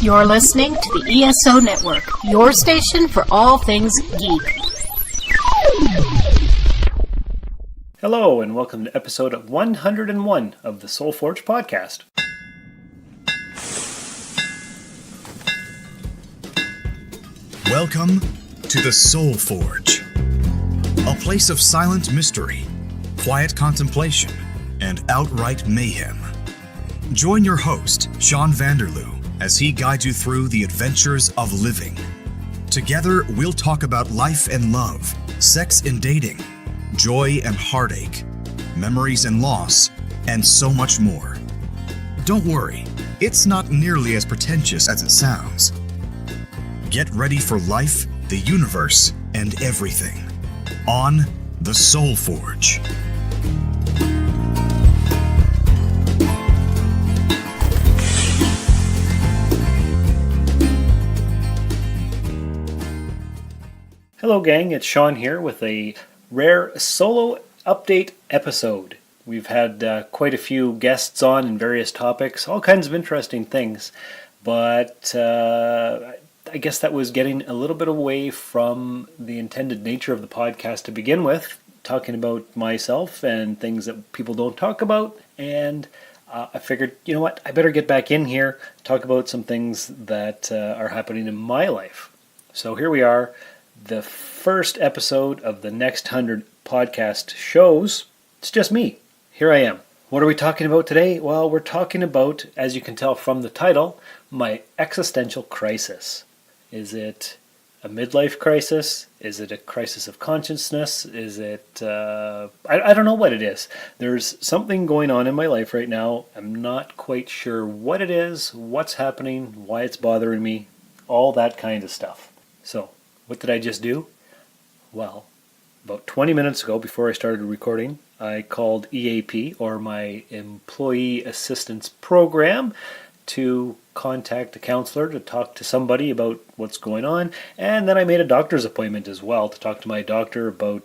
You're listening to the ESO Network, your station for all things geek. Hello, and welcome to episode 101 of the Soul Forge podcast. Welcome to the Soul Forge, a place of silent mystery, quiet contemplation, and outright mayhem. Join your host, Sean Vanderloo, as he guides you through the adventures of living. Together, we'll talk about life and love, sex and dating, joy and heartache, memories and loss, and so much more. Don't worry, it's not nearly as pretentious as it sounds. Get ready for life, the universe, and everything on the Soul Forge. Hello gang, it's Sean here with a rare solo update episode. We've had quite a few guests on in various topics, all kinds of interesting things, but I guess that was getting a little bit away from the intended nature of the podcast to begin with, talking about myself and things that people don't talk about, and I figured, you know what, I better get back in here, talk about some things that are happening in my life. So here we are, the first episode of the next 100 podcast shows. It's just me. Here I am. What are we talking about today? Well, we're talking about, as you can tell from the title, my existential crisis. Is it a midlife crisis? Is it a crisis of consciousness? Is it, I don't know what it is. There's something going on in my life right now. I'm not quite sure what it is, what's happening, why it's bothering me, all that kind of stuff. So, what did I just do? Well, about 20 minutes ago, before I started recording, I called EAP, or my Employee Assistance Program, to contact a counselor to talk to somebody about what's going on. And then I made a doctor's appointment as well to talk to my doctor about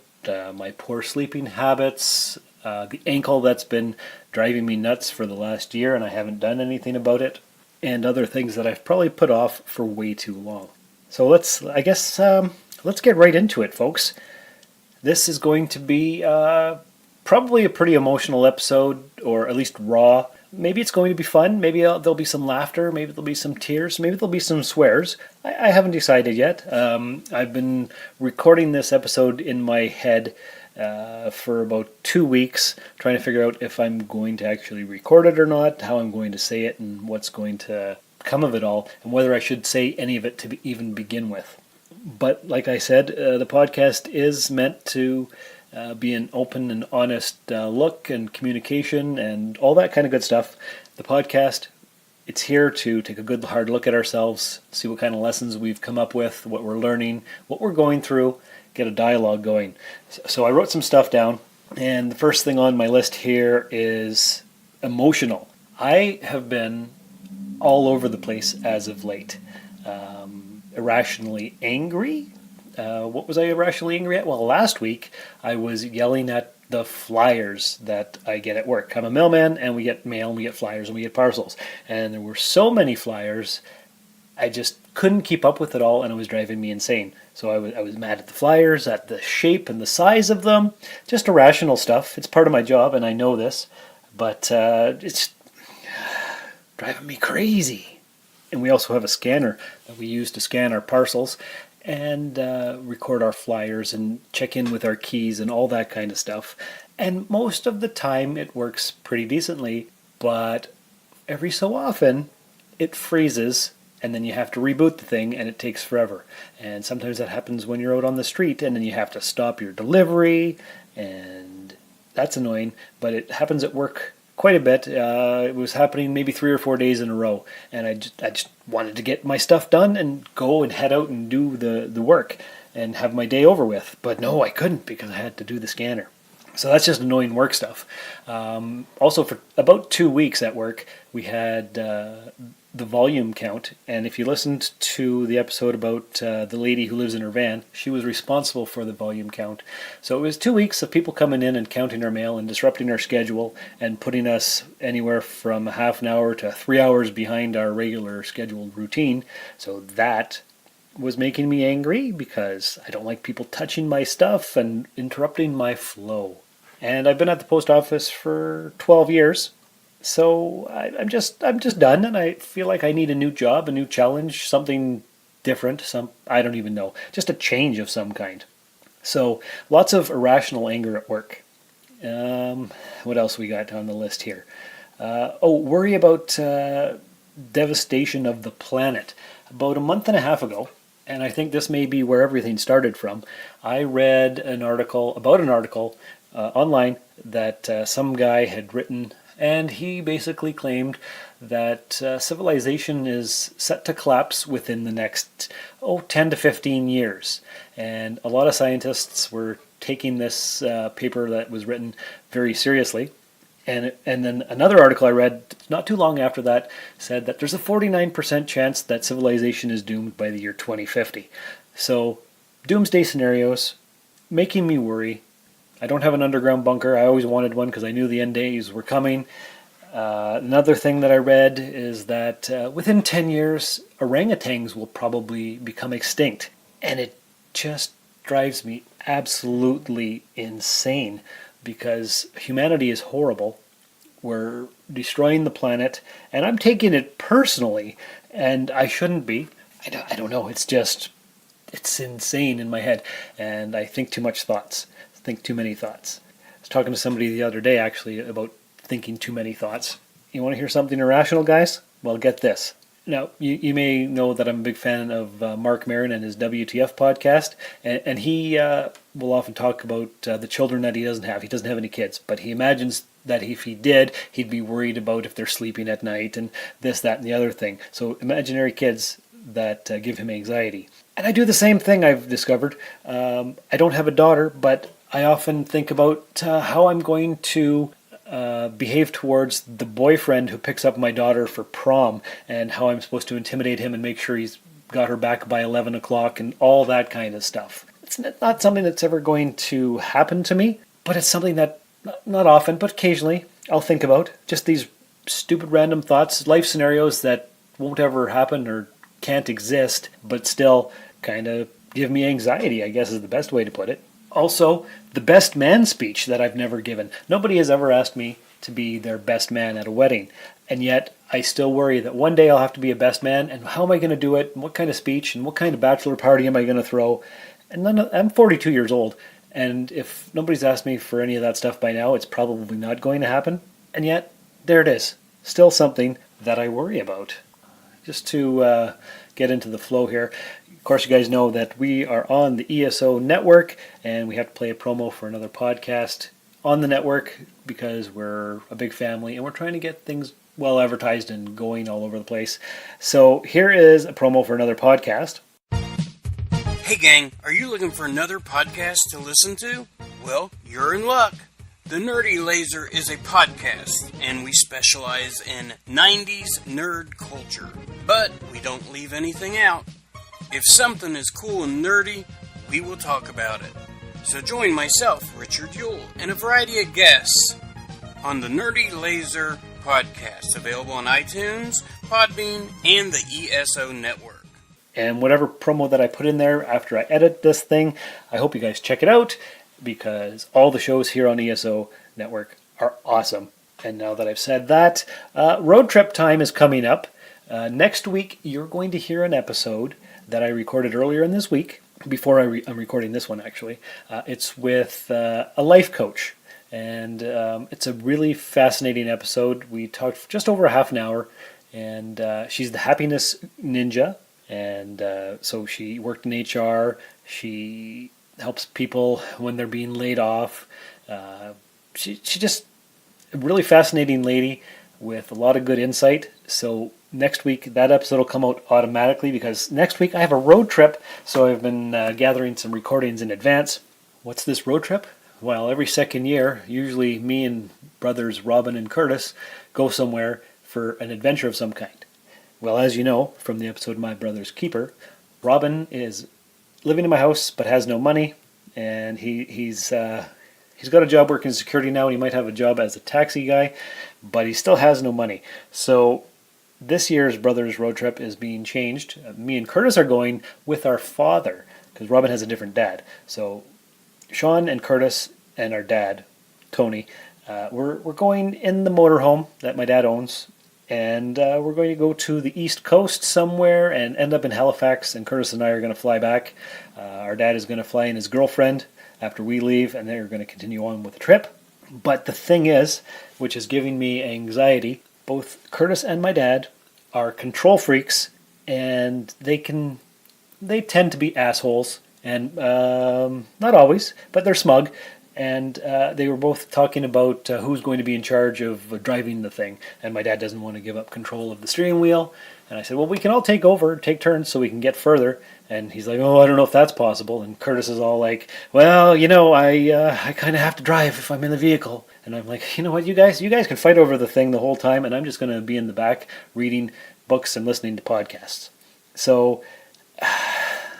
my poor sleeping habits, the ankle that's been driving me nuts for the last year and I haven't done anything about it, and other things that I've probably put off for way too long. So let's get right into it, folks. This is going to be probably a pretty emotional episode, or at least raw. Maybe it's going to be fun. Maybe there'll be some laughter. Maybe there'll be some tears. Maybe there'll be some swears. I haven't decided yet. I've been recording this episode in my head for about 2 weeks, trying to figure out if I'm going to actually record it or not, how I'm going to say it, and what's going to come of it all, and whether I should say any of it to even begin with. But like I said, the podcast is meant to be an open and honest look and communication and all that kind of good stuff. The podcast, it's here to take a good hard look at ourselves, see what kind of lessons we've come up with, what we're learning, what we're going through, get a dialogue going. So I wrote some stuff down, and the first thing on my list here is emotional. I have been all over the place as of late. Irrationally angry. What was I irrationally angry at? Well, last week I was yelling at the flyers that I get at work. I'm a mailman, and we get mail, and we get flyers, and we get parcels. And there were so many flyers, I just couldn't keep up with it all, and it was driving me insane. So I was mad at the flyers, at the shape and the size of them. Just irrational stuff. It's part of my job, and I know this, but it's driving me crazy. And we also have a scanner that we use to scan our parcels and record our flyers and check in with our keys and all that kind of stuff. And most of the time it works pretty decently, but every so often it freezes and then you have to reboot the thing and it takes forever. And sometimes that happens when you're out on the street and then you have to stop your delivery, and that's annoying, but it happens at work quite a bit. It was happening maybe 3 or 4 days in a row, and I just wanted to get my stuff done and go and head out and do the work and have my day over with. But no, I couldn't because I had to do the scanner. So that's just annoying work stuff. Also, for about 2 weeks at work, we had the volume count. And if you listened to the episode about the lady who lives in her van, she was responsible for the volume count. So it was 2 weeks of people coming in and counting our mail and disrupting our schedule and putting us anywhere from a half an hour to 3 hours behind our regular scheduled routine. So that was making me angry because I don't like people touching my stuff and interrupting my flow. And I've been at the post office for 12 years, so I'm just done, and I feel like I need a new job, a new challenge, something different. I don't even know, just a change of some kind. So lots of irrational anger at work. What else we got on the list here? Worry about devastation of the planet. About a month and a half ago, and I think this may be where everything started from, I read an article online that some guy had written, and he basically claimed that civilization is set to collapse within the next 10 to 15 years. And a lot of scientists were taking this paper that was written very seriously. And then another article I read not too long after that said that there's a 49% chance that civilization is doomed by the year 2050. So doomsday scenarios making me worry. I don't have an underground bunker. I always wanted one because I knew the end days were coming. Another thing that I read is that within 10 years, orangutans will probably become extinct. And it just drives me absolutely insane because humanity is horrible. We're destroying the planet, and I'm taking it personally, and I shouldn't be. I don't know. It's insane in my head, and I think too many thoughts. I was talking to somebody the other day, actually, about thinking too many thoughts. You want to hear something irrational, guys? Well, get this. Now, you may know that I'm a big fan of Mark Maron and his WTF podcast, and he will often talk about the children that he doesn't have. He doesn't have any kids, but he imagines that if he did, he'd be worried about if they're sleeping at night and this, that, and the other thing. So imaginary kids that give him anxiety. And I do the same thing, I've discovered. I don't have a daughter, but I often think about how I'm going to behave towards the boyfriend who picks up my daughter for prom, and how I'm supposed to intimidate him and make sure he's got her back by 11 o'clock and all that kind of stuff. It's not something that's ever going to happen to me, but it's something that, not often, but occasionally, I'll think about. Just these stupid random thoughts, life scenarios that won't ever happen or can't exist, but still kind of give me anxiety, I guess is the best way to put it. Also, the best man speech that I've never given. Nobody has ever asked me to be their best man at a wedding, and yet I still worry that one day I'll have to be a best man, and how am I going to do it, and what kind of speech, and what kind of bachelor party am I going to throw? And I'm 42 years old, and if nobody's asked me for any of that stuff by now, it's probably not going to happen, and yet there it is. Still something that I worry about. Just to get into the flow here, of course you guys know that we are on the ESO network, and we have to play a promo for another podcast on the network because we're a big family and we're trying to get things well advertised and going all over the place. So here is a promo for another podcast. Hey gang, are you looking for another podcast to listen to? Well, you're in luck. The Nerdy Laser is a podcast, and we specialize in 90s nerd culture. But we don't leave anything out. If something is cool and nerdy, we will talk about it. So join myself, Richard Yule, and a variety of guests on the Nerdy Laser podcast, available on iTunes, Podbean, and the ESO network. And whatever promo that I put in there after I edit this thing, I hope you guys check it out, because all the shows here on ESO Network are awesome. And now that I've said that, road trip time is coming up. Next week, you're going to hear an episode that I recorded earlier in this week, before I'm recording this one actually. It's with a life coach, and it's a really fascinating episode. We talked for just over a half an hour, and she's the happiness ninja, and so she worked in HR. She helps people when they're being laid off. She just a really fascinating lady with a lot of good insight. So next week, that episode will come out automatically because next week I have a road trip. So I've been gathering some recordings in advance. What's this road trip? Well, every second year, usually me and brothers Robin and Curtis go somewhere for an adventure of some kind. Well, as you know from the episode My Brother's Keeper, Robin is living in my house but has no money, and he's got a job working security now, and he might have a job as a taxi guy, but he still has no money. So this year's Brothers Road Trip is being changed. Me and Curtis are going with our father, because Robin has a different dad. So Sean and Curtis and our dad, Tony, we're going in the motorhome that my dad owns, and we're going to go to the East Coast somewhere and end up in Halifax, and Curtis and I are going to fly back. Our dad is going to fly in his girlfriend after we leave, and they're going to continue on with the trip. But the thing is, which is giving me anxiety, both Curtis and my dad are control freaks, and they tend to be assholes, and not always, but they're smug. And they were both talking about who's going to be in charge of driving the thing. And my dad doesn't want to give up control of the steering wheel. And I said, well, we can all take turns so we can get further. And he's like, oh, I don't know if that's possible. And Curtis is all like, well, I kind of have to drive if I'm in the vehicle. And I'm like, you know what, you guys can fight over the thing the whole time, and I'm just going to be in the back reading books and listening to podcasts. So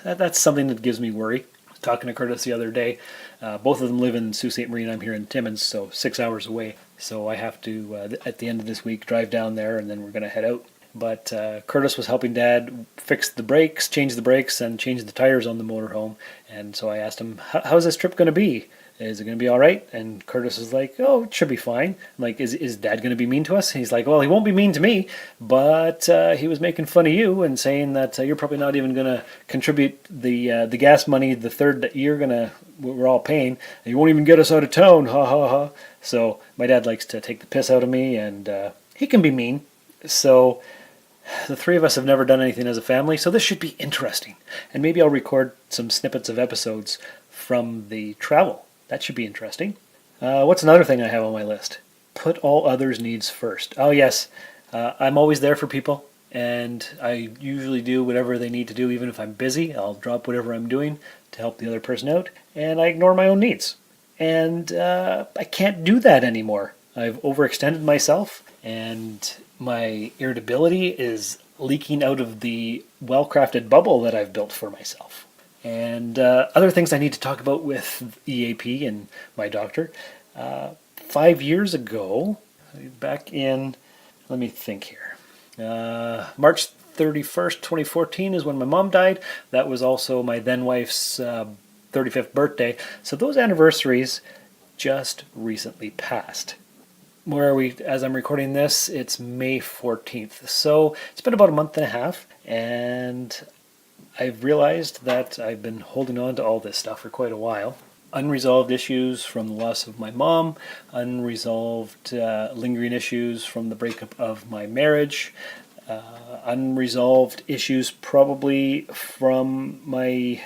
that's something that gives me worry. I was talking to Curtis the other day. Both of them live in Sault Ste. Marie, and I'm here in Timmins, so 6 hours away. So I have to, at the end of this week, drive down there, and then we're going to head out. But Curtis was helping Dad fix the brakes, change the brakes, and change the tires on the motorhome. And so I asked him, how's this trip going to be? Is it going to be all right? And Curtis was like, oh, it should be fine. I'm like, is Dad going to be mean to us? And he's like, well, he won't be mean to me, but he was making fun of you and saying that you're probably not even going to contribute the gas money, the third that we're all paying, and you won't even get us out of town, ha ha ha. So my dad likes to take the piss out of me, and he can be mean. So the three of us have never done anything as a family, so this should be interesting. And maybe I'll record some snippets of episodes from the travel. That should be interesting. What's another thing I have on my list? Put all others' needs first. Oh yes, I'm always there for people, and I usually do whatever they need to do, even if I'm busy. I'll drop whatever I'm doing to help the other person out, and I ignore my own needs. And I can't do that anymore. I've overextended myself, and my irritability is leaking out of the well-crafted bubble that I've built for myself. And other things I need to talk about with EAP and my doctor. 5 years ago, back in, let me think here, March 31st, 2014 is when my mom died. That was also my then wife's 35th birthday. So those anniversaries just recently passed. Where are we? As I'm recording this, it's May 14th. So it's been about a month and a half, and I've realized that I've been holding on to all this stuff for quite a while. Unresolved issues from the loss of my mom, unresolved lingering issues from the breakup of my marriage, unresolved issues probably from my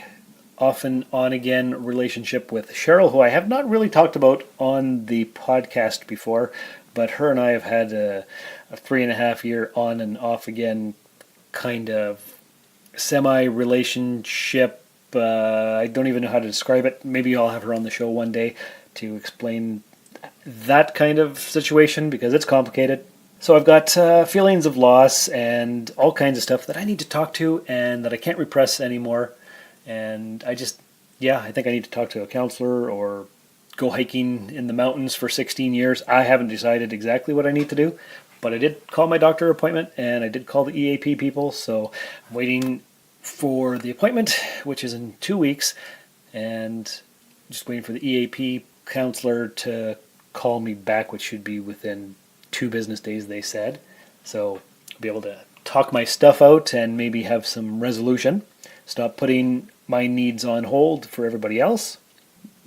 often on-again relationship with Cheryl, who I have not really talked about on the podcast before, but her and I have had a 3.5 year on and off again kind of semi-relationship. I don't even know how to describe it. Maybe I'll have her on the show one day to explain that kind of situation, because it's complicated. So I've got feelings of loss and all kinds of stuff that I need to talk to and that I can't repress anymore. And I think I need to talk to a counselor or go hiking in the mountains for 16 years. I haven't decided exactly what I need to do, but I did call my doctor appointment, and I did call the EAP people, so I'm waiting for the appointment, which is in 2 weeks, and just waiting for the EAP counselor to call me back, which should be within 2 business days, they said. So I'll be able to talk my stuff out and maybe have some resolution. Stop putting my needs on hold for everybody else.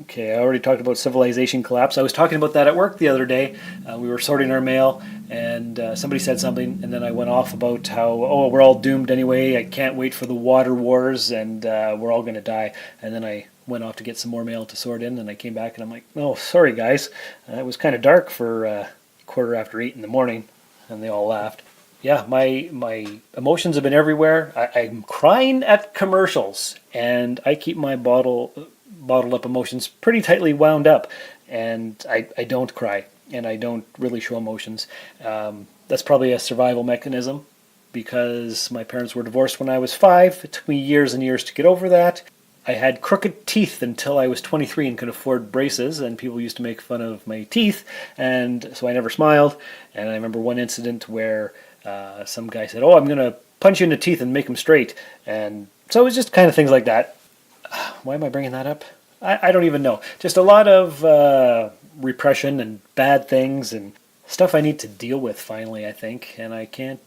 Okay, I already talked about civilization collapse. I was talking about that at work the other day. We were sorting our mail, and somebody said something, and then I went off about how, we're all doomed anyway. I can't wait for the water wars, and we're all going to die. And then I went off to get some more mail to sort in, and I came back, and I'm like, oh, sorry, guys. It was kind of dark for 8:15 in the morning, and they all laughed. Yeah, my emotions have been everywhere. I'm crying at commercials, and I keep my bottle bottled up emotions pretty tightly wound up, and I don't cry, and I don't really show emotions. That's probably a survival mechanism, because my parents were divorced when I was 5. It took me years and years to get over that. I had crooked teeth until I was 23 and could afford braces, and people used to make fun of my teeth, and so I never smiled. And I remember one incident where some guy said, "Oh, I'm going to punch you in the teeth and make them straight." And so it was just kind of things like that. Why am I bringing that up? I don't even know. Just a lot of repression and bad things and stuff I need to deal with finally, I think. And I can't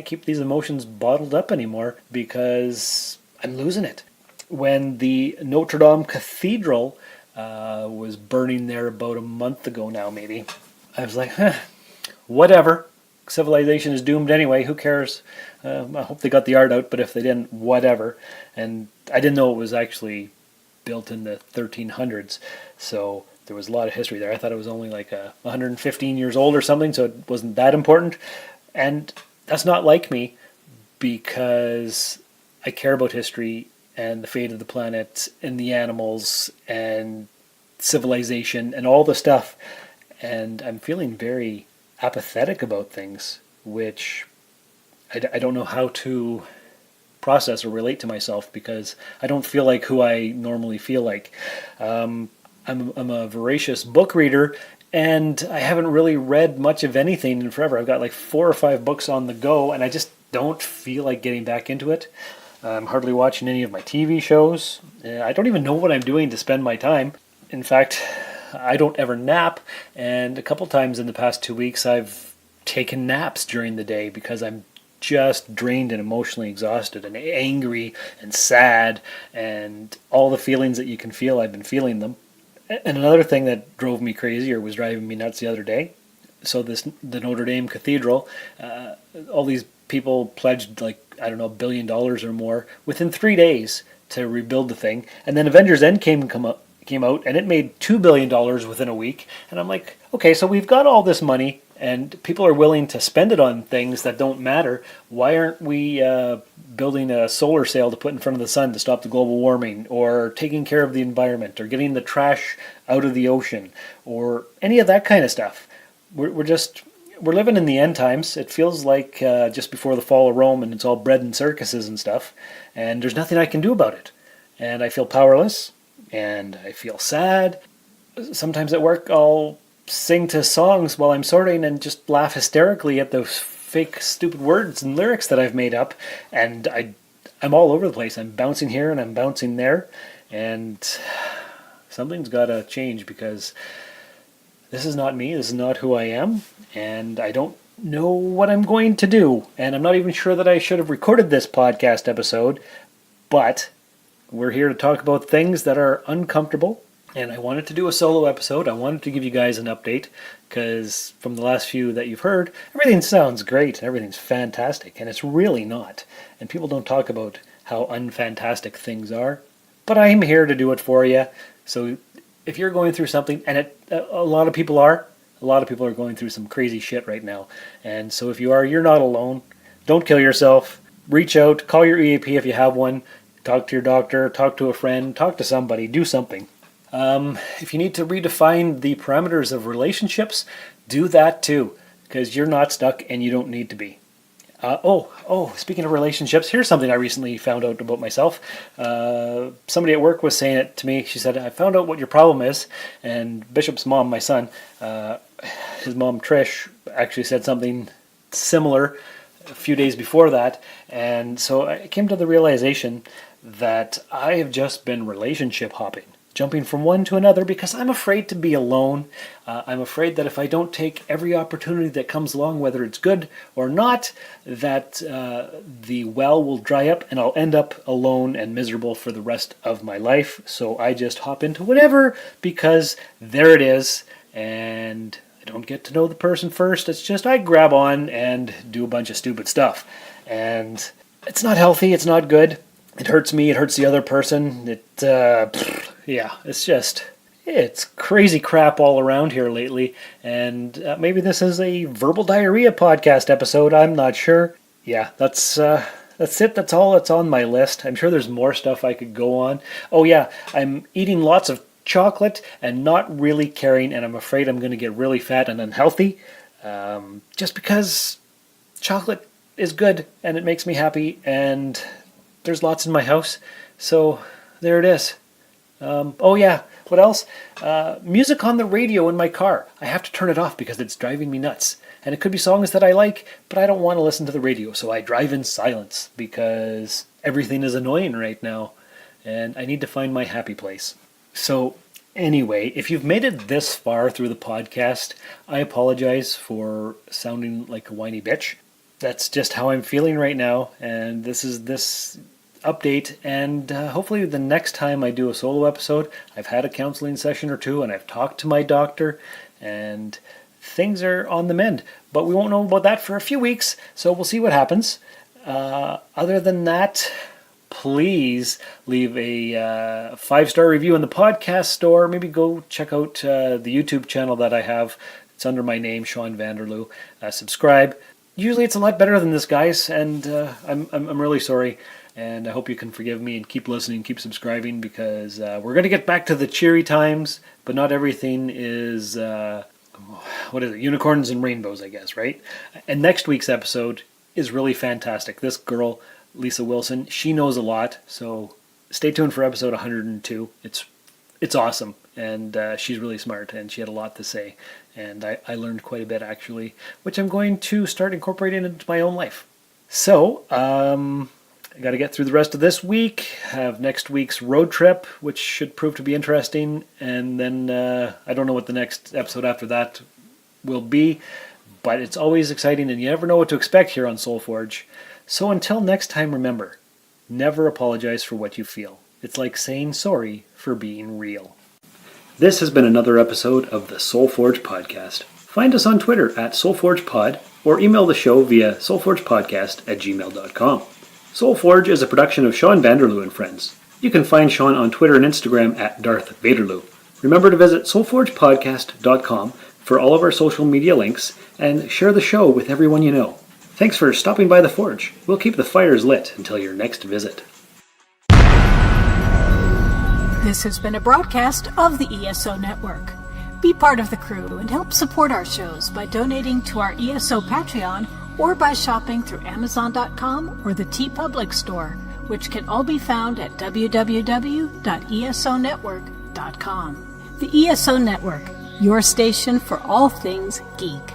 keep these emotions bottled up anymore because I'm losing it. When the Notre Dame Cathedral was burning there about a month ago now, maybe, I was like, whatever. Civilization is doomed anyway. Who cares? I hope they got the art out, but if they didn't, whatever. And I didn't know it was actually built in the 1300s, so there was a lot of history there. I thought it was only like 115 years old or something, so it wasn't that important. And that's not like me, because I care about history and the fate of the planet and the animals and civilization and all the stuff. And I'm feeling very apathetic about things, which I don't know how to process or relate to myself, because I don't feel like who I normally feel like. I'm a voracious book reader, and I haven't really read much of anything in forever. I've got like 4 or 5 books on the go, and I just don't feel like getting back into it. I'm hardly watching any of my TV shows. I don't even know what I'm doing to spend my time. In fact, I don't ever nap, and a couple times in the past 2 weeks I've taken naps during the day because I'm just drained and emotionally exhausted and angry and sad and all the feelings that you can feel. I've been feeling them. And another thing that drove me crazy, or was driving me nuts the other day, so the Notre Dame Cathedral, all these people pledged $1 billion or more within 3 days to rebuild the thing, and then Avengers Endgame came out and it made $2 billion within a week. And I'm like, okay, so we've got all this money and people are willing to spend it on things that don't matter. Why aren't we building a solar sail to put in front of the sun to stop the global warming, or taking care of the environment, or getting the trash out of the ocean, or any of that kind of stuff? We're living in the end times. It feels like just before the fall of Rome, and it's all bread and circuses and stuff, and there's nothing I can do about it. And I feel powerless, and I feel sad. Sometimes at work I'll sing to songs while I'm sorting and just laugh hysterically at those fake stupid words and lyrics that I've made up, and I'm all over the place. I'm bouncing here and I'm bouncing there, and something's got to change, because this is not me, this is not who I am, and I don't know what I'm going to do. And I'm not even sure that I should have recorded this podcast episode, but we're here to talk about things that are uncomfortable. And I wanted to do a solo episode. I wanted to give you guys an update, because from the last few that you've heard, everything sounds great and everything's fantastic, and it's really not. And people don't talk about how unfantastic things are. But I'm here to do it for you. So if you're going through something, and a lot of people are going through some crazy shit right now. And so if you are, you're not alone. Don't kill yourself. Reach out, call your EAP if you have one. Talk to your doctor, talk to a friend, talk to somebody, do something. If you need to redefine the parameters of relationships, do that too, because you're not stuck and you don't need to be. Speaking of relationships, here's something I recently found out about myself. Somebody at work was saying it to me. She said, I found out what your problem is. And Bishop's mom, my son, his mom Trish, actually said something similar a few days before that. And so I came to the realization that I have just been relationship hopping, jumping from one to another, because I'm afraid to be alone. I'm afraid that if I don't take every opportunity that comes along, whether it's good or not, that the well will dry up and I'll end up alone and miserable for the rest of my life. So I just hop into whatever, because there it is, and I don't get to know the person first. It's just I grab on and do a bunch of stupid stuff. And it's not healthy, it's not good. It hurts me, it hurts the other person. It's crazy crap all around here lately. And maybe this is a verbal diarrhea podcast episode, I'm not sure. Yeah, that's That's it. That's all that's on my list. I'm sure there's more stuff I could go on. Oh yeah, I'm eating lots of chocolate and not really caring, and I'm afraid I'm going to get really fat and unhealthy. Just because chocolate is good and it makes me happy, and there's lots in my house. So there it is. Oh yeah, what else? Music on the radio in my car. I have to turn it off because it's driving me nuts. And it could be songs that I like, but I don't want to listen to the radio, so I drive in silence because everything is annoying right now, and I need to find my happy place. So anyway, if you've made it this far through the podcast, I apologize for sounding like a whiny bitch. That's just how I'm feeling right now, and this is this update, and hopefully the next time I do a solo episode, I've had a counseling session or two, and I've talked to my doctor, and things are on the mend. But we won't know about that for a few weeks, so we'll see what happens. Other than that, please leave a 5-star review in the podcast store. Maybe go check out the YouTube channel that I have. It's under my name, Sean Vanderloo. Subscribe. Usually it's a lot better than this, guys, and I'm really sorry. And I hope you can forgive me and keep listening, keep subscribing, because we're going to get back to the cheery times, but not everything is, unicorns and rainbows, I guess, right? And next week's episode is really fantastic. This girl, Lisa Wilson, she knows a lot, so stay tuned for episode 102. It's awesome, and she's really smart, and she had a lot to say, and I learned quite a bit, actually, which I'm going to start incorporating into my own life. So, I got to get through the rest of this week, have next week's road trip, which should prove to be interesting, and then I don't know what the next episode after that will be, but it's always exciting, and you never know what to expect here on SoulForge. So until next time, remember, never apologize for what you feel. It's like saying sorry for being real. This has been another episode of the SoulForge Podcast. Find us on Twitter at SoulForgePod, or email the show via soulforgepodcast@gmail.com. SoulForge is a production of Sean Vanderloo and Friends. You can find Sean on Twitter and Instagram at Darth Vaderloo. Remember to visit soulforgepodcast.com for all of our social media links, and share the show with everyone you know. Thanks for stopping by the Forge. We'll keep the fires lit until your next visit. This has been a broadcast of the ESO Network. Be part of the crew and help support our shows by donating to our ESO Patreon or by shopping through Amazon.com or the TeePublic store, which can all be found at www.esonetwork.com. The ESO Network, your station for all things geek.